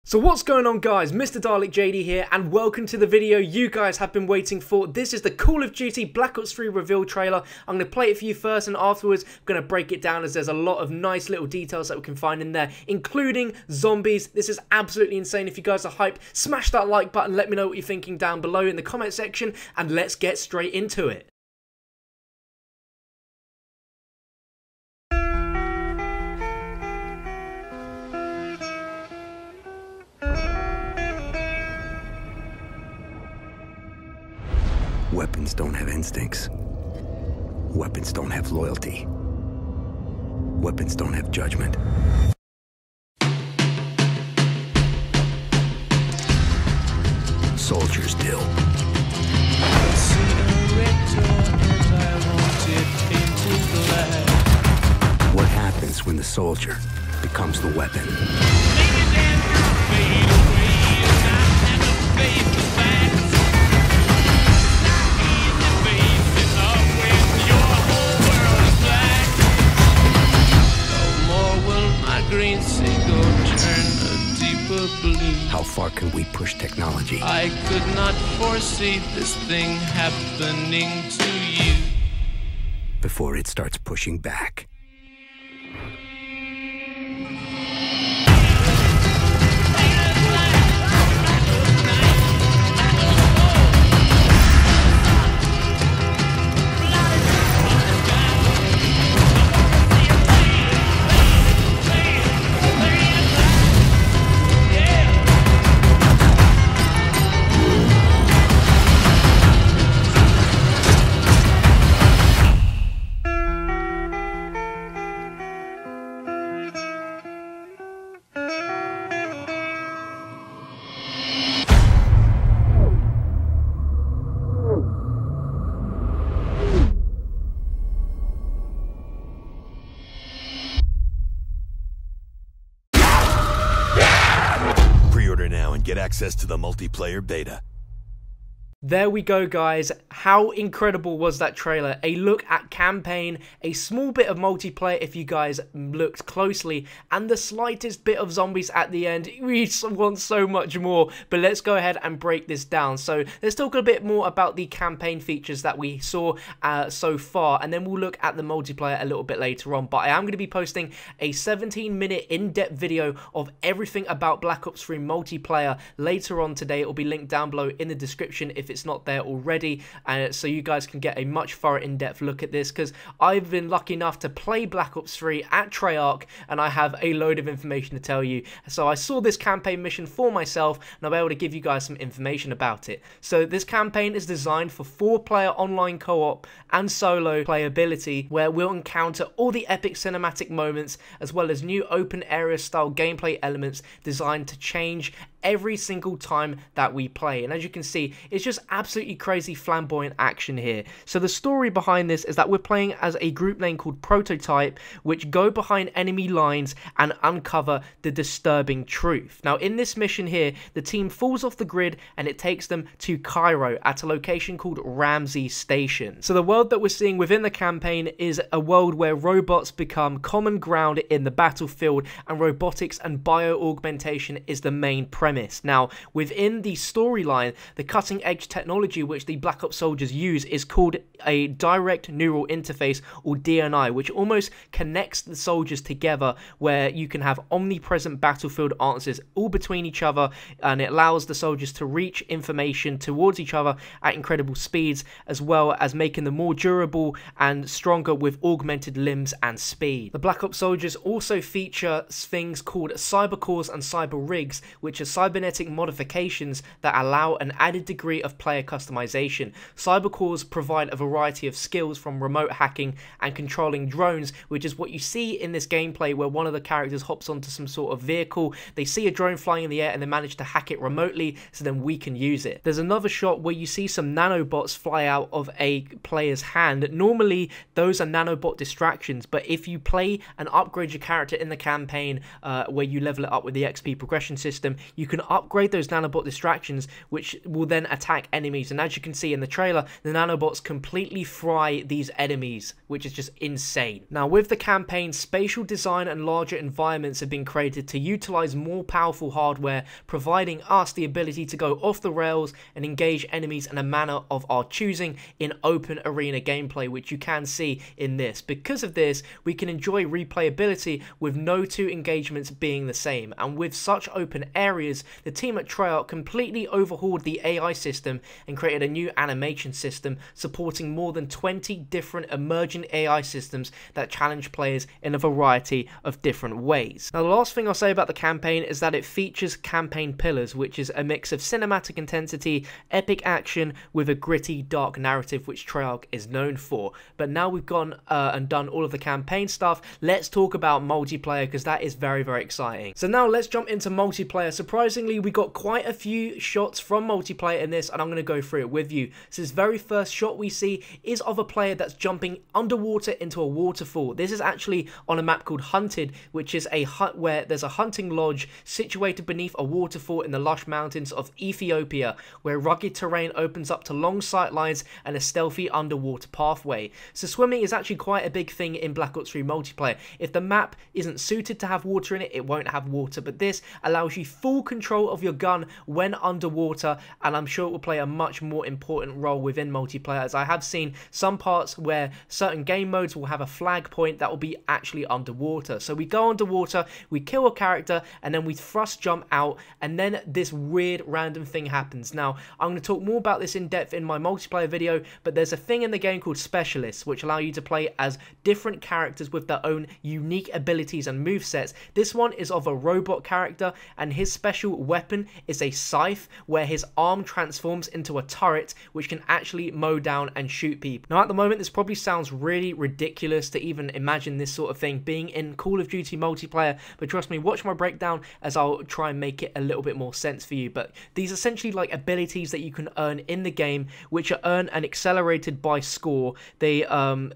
So what's going on, guys? MrDalekJD here, and welcome to the video you guys have been waiting for. This is the Call of Duty Black Ops 3 reveal trailer. I'm going to play it for you first, and afterwards I'm going to break it down, as there's a lot of nice little details that we can find in there, including zombies. This is absolutely insane. If you guys are hyped, smash that like button, let me know what you're thinking down below in the comment section, and let's get straight into it. Weapons don't have instincts. Weapons don't have loyalty. Weapons don't have judgment. Soldiers do. What happens when the soldier becomes the weapon? How far can we push technology? I could not foresee this thing happening to you before it starts pushing back. Pre-order now and get access to the multiplayer beta. There we go, guys. How incredible was that trailer? A look at campaign, a small bit of multiplayer if you guys looked closely, and the slightest bit of zombies at the end. We want so much more, but let's go ahead and break this down. So let's talk a bit more about the campaign features that we saw so far, and then we'll look at the multiplayer a little bit later on. But I am going to be posting a 17-minute in-depth video of everything about Black Ops 3 multiplayer later on today. It will be linked down below in the description if it's not there already, so you guys can get a much thorough in-depth look at this, because I've been lucky enough to play Black Ops 3 at Treyarch, and I have a load of information to tell you. So I saw this campaign mission for myself, and I'll be able to give you guys some information about it. So this campaign is designed for 4-player online co-op and solo playability, where we'll encounter all the epic cinematic moments, as well as new open area style gameplay elements designed to change every single time that we play. And as you can see, it's just absolutely crazy flamboyant action here. So the story behind this is that we're playing as a group name called Prototype, which go behind enemy lines and uncover the disturbing truth. Now in this mission here, the team falls off the grid and it takes them to Cairo at a location called Ramsey Station. So the world that we're seeing within the campaign is a world where robots become common ground in the battlefield, and robotics and bio-augmentation is the main premise. Now, within the storyline, the cutting-edge technology which the Black Ops soldiers use is called a direct neural interface, or DNI, which almost connects the soldiers together, where you can have omnipresent battlefield answers all between each other, and it allows the soldiers to reach information towards each other at incredible speeds, as well as making them more durable and stronger with augmented limbs and speed. The Black Ops soldiers also feature things called cyber cores and cyber rigs, which are cybernetic modifications that allow an added degree of player customization. Cyber cores provide a variety of skills, from remote hacking and controlling drones, which is what you see in this gameplay, where one of the characters hops onto some sort of vehicle, they see a drone flying in the air and they manage to hack it remotely, so then we can use it. There's another shot where you see some nanobots fly out of a player's hand. Normally those are nanobot distractions, but if you play and upgrade your character in the campaign, where you level it up with the XP progression system, you you can upgrade those nanobot distractions, which will then attack enemies. And as you can see in the trailer, the nanobots completely fry these enemies, which is just insane. Now, with the campaign, spatial design and larger environments have been created to utilize more powerful hardware, providing us the ability to go off the rails and engage enemies in a manner of our choosing in open arena gameplay, which you can see in this. Because of this, we can enjoy replayability with no two engagements being the same. And with such open areas, the team at Treyarch completely overhauled the AI system and created a new animation system supporting more than 20 different emerging AI systems that challenge players in a variety of different ways. Now, the last thing I'll say about the campaign is that it features campaign pillars, which is a mix of cinematic intensity, epic action with a gritty, dark narrative, which Treyarch is known for. But now we've gone and done all of the campaign stuff, let's talk about multiplayer, because that is very, very exciting. So now let's jump into multiplayer. Surprisingly, we got quite a few shots from multiplayer in this, and I'm going to go through it with you. So this very first shot we see is of a player that's jumping underwater into a waterfall. This is actually on a map called Hunted, which is a hut where there's a hunting lodge situated beneath a waterfall in the lush mountains of Ethiopia, where rugged terrain opens up to long sight lines and a stealthy underwater pathway. So swimming is actually quite a big thing in Black Ops 3 multiplayer. If the map isn't suited to have water in it, it won't have water, but this allows you full control of your gun when underwater, and I'm sure it will play a much more important role within multiplayer, as I have seen some parts where certain game modes will have a flag point that will be actually underwater. So we go underwater, we kill a character, and then we thrust jump out, and then this weird random thing happens. Now, I'm going to talk more about this in depth in my multiplayer video, but there's a thing in the game called specialists, which allow you to play as different characters with their own unique abilities and movesets. This one is of a robot character, and his special weapon is a scythe, where his arm transforms into a turret, which can actually mow down and shoot people. Now, at the moment, this probably sounds really ridiculous to even imagine this sort of thing being in Call of Duty multiplayer, but trust me, watch my breakdown as I'll try and make it a little bit more sense for you. But these are essentially like abilities that you can earn in the game, which are earned and accelerated by score. They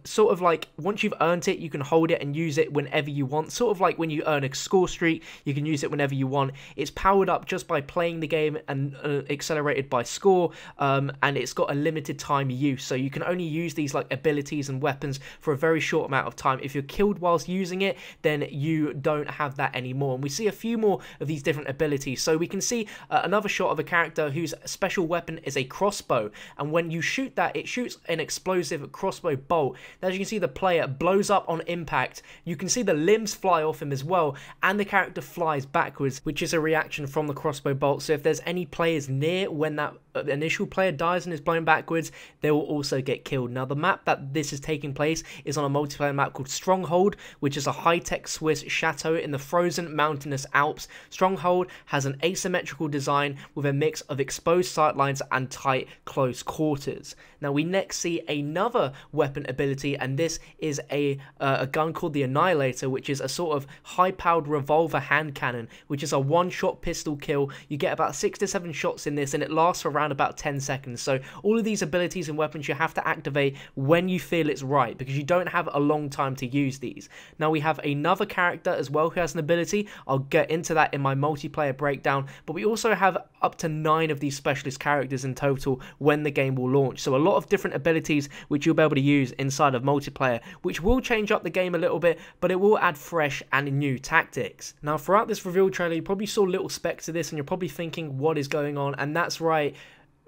sort of like, once you've earned it, you can hold it and use it whenever you want. Sort of like when you earn a score streak, you can use it whenever you want. It's powered up just by playing the game and accelerated by score, and it's got a limited time use, so you can only use these like abilities and weapons for a very short amount of time. If you're killed whilst using it, then you don't have that anymore. And we see a few more of these different abilities. So we can see another shot of a character whose special weapon is a crossbow, and when you shoot that, it shoots an explosive crossbow bolt. As you can see, the player blows up on impact. You can see the limbs fly off him as well, and the character flies backwards, which is a reaction from the crossbow bolt. So if there's any players near when that initial player dies and is blown backwards, they will also get killed. Now, the map that this is taking place is on a multiplayer map called Stronghold, which is a high-tech Swiss chateau in the frozen mountainous Alps. Stronghold has an asymmetrical design with a mix of exposed sightlines and tight close quarters. Now, we next see another weapon ability, and this is a gun called the Annihilator, which is a sort of high-powered revolver hand cannon, which is a one-shot pistol kill. You get about 6 to 7 shots in this, and it lasts for around about 10 seconds. So all of these abilities and weapons you have to activate when you feel it's right, because you don't have a long time to use these. Now, we have another character as well who has an ability. I'll get into that in my multiplayer breakdown, but we also have up to 9 of these specialist characters in total when the game will launch. So a lot of different abilities which you'll be able to use inside of multiplayer, which will change up the game a little bit, but it will add fresh and new tactics. Now, throughout this reveal trailer, you probably saw little specks of this, and you're probably thinking, what is going on? And that's right.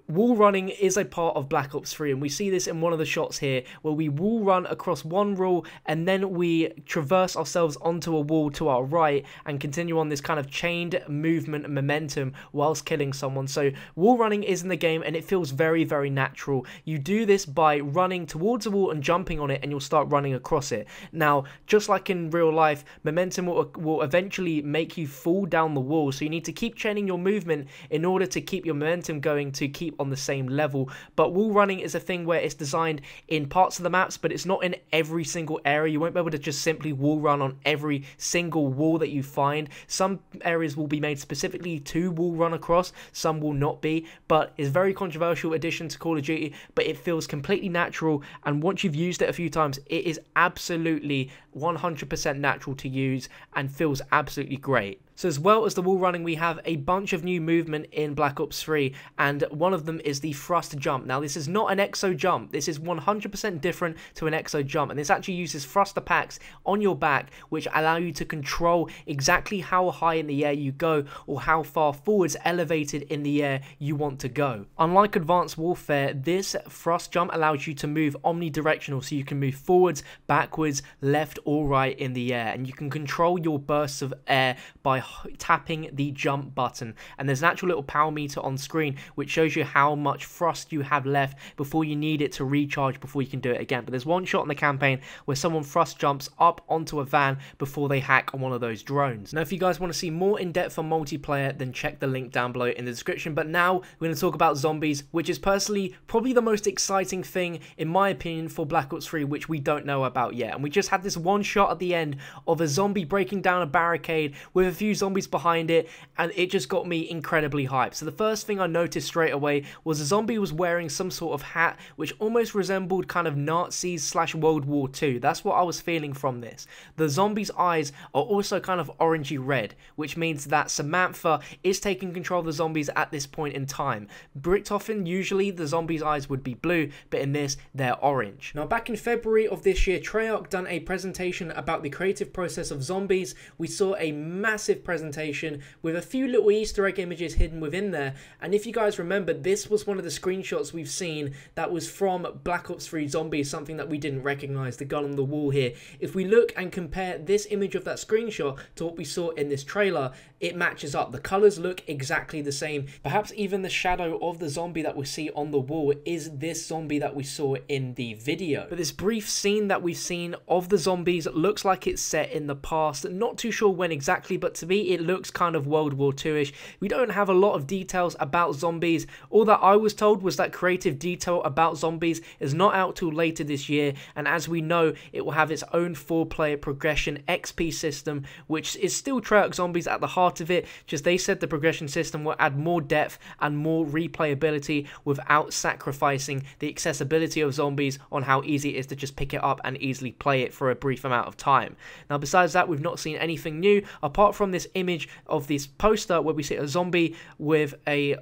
Wall running is a part of Black Ops 3, and we see this in one of the shots here, where we wall run across one wall and then we traverse ourselves onto a wall to our right and continue on this kind of chained movement and momentum whilst killing someone. So wall running is in the game, and it feels very, very natural. You do this by running towards a wall and jumping on it, and you'll start running across it. Now, just like in real life, momentum will eventually make you fall down the wall, so you need to keep chaining your movement in order to keep your momentum going, to keep on the same level. But wall running is a thing where it's designed in parts of the maps, but it's not in every single area. You won't be able to just simply wall run on every single wall that you find. Some areas will be made specifically to wall run across, some will not be, but it's a very controversial addition to Call of Duty, but it feels completely natural, and once you've used it a few times, it is absolutely 100% natural to use and feels absolutely great. So as well as the wall running, we have a bunch of new movement in Black Ops 3, and one of them is the thrust jump. Now this is not an exo jump, this is 100% different to an exo jump, and this actually uses thruster packs on your back which allow you to control exactly how high in the air you go or how far forwards elevated in the air you want to go. Unlike Advanced Warfare, this thrust jump allows you to move omnidirectional, so you can move forwards, backwards, left or right in the air, and you can control your bursts of air by tapping the jump button. And there's an actual little power meter on screen which shows you how much thrust you have left before you need it to recharge before you can do it again. But there's one shot in the campaign where someone thrust jumps up onto a van before they hack on one of those drones. Now if you guys want to see more in depth on multiplayer, then check the link down below in the description. But now we're going to talk about zombies, which is personally probably the most exciting thing in my opinion for Black Ops 3, which we don't know about yet. And we just had this one shot at the end of a zombie breaking down a barricade with a few zombies behind it, and it just got me incredibly hyped. So the first thing I noticed straight away was a zombie was wearing some sort of hat which almost resembled kind of Nazis / World War II. That's what I was feeling from this. The zombie's eyes are also kind of orangey red, which means that Samantha is taking control of the zombies at this point in time. Bricktoffen, usually the zombies' eyes would be blue, but in this they're orange. Now back in February of this year, Treyarch done a presentation about the creative process of zombies. We saw a massive presentation with a few little Easter egg images hidden within there, and if you guys remember, this was one of the screenshots we've seen that was from Black Ops 3 Zombies, something that we didn't recognize, the gun on the wall here. If we look and compare this image of that screenshot to what we saw in this trailer, it matches up. The colors look exactly the same. Perhaps even the shadow of the zombie that we see on the wall is this zombie that we saw in the video. But this brief scene that we've seen of the zombies looks like it's set in the past. Not too sure when exactly, but to me it looks kind of World War II-ish. We don't have a lot of details about zombies. All that I was told was that creative detail about zombies is not out till later this year, and as we know, it will have its own 4-player progression XP system, which is still Treyarch Zombies at the heart of it. Just they said the progression system will add more depth and more replayability without sacrificing the accessibility of zombies on how easy it is to just pick it up and easily play it for a brief amount of time. Now besides that, we've not seen anything new apart from this image of this poster where we see a zombie with a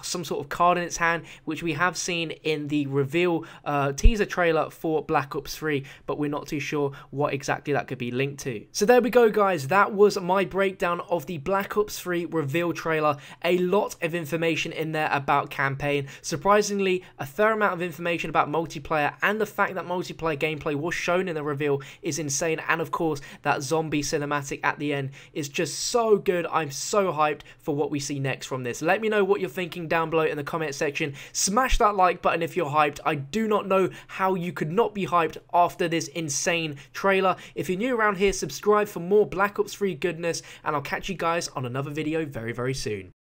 some sort of card in its hand, which we have seen in the reveal teaser trailer for Black Ops 3, but we're not too sure what exactly that could be linked to. So there we go guys, that was my breakdown of the Black Ops 3 reveal trailer. A lot of information in there about campaign, surprisingly a fair amount of information about multiplayer, and the fact that multiplayer gameplay was shown in the reveal is insane, and of course that zombie cinematic at the end is just so good. I'm so hyped for what we see next from this. Let me know what you're thinking down below in the comment section. Smash that like button if you're hyped. I do not know how you could not be hyped after this insane trailer. If you're new around here, subscribe for more Black Ops 3 goodness, and I'll catch you guys on another video very, very soon.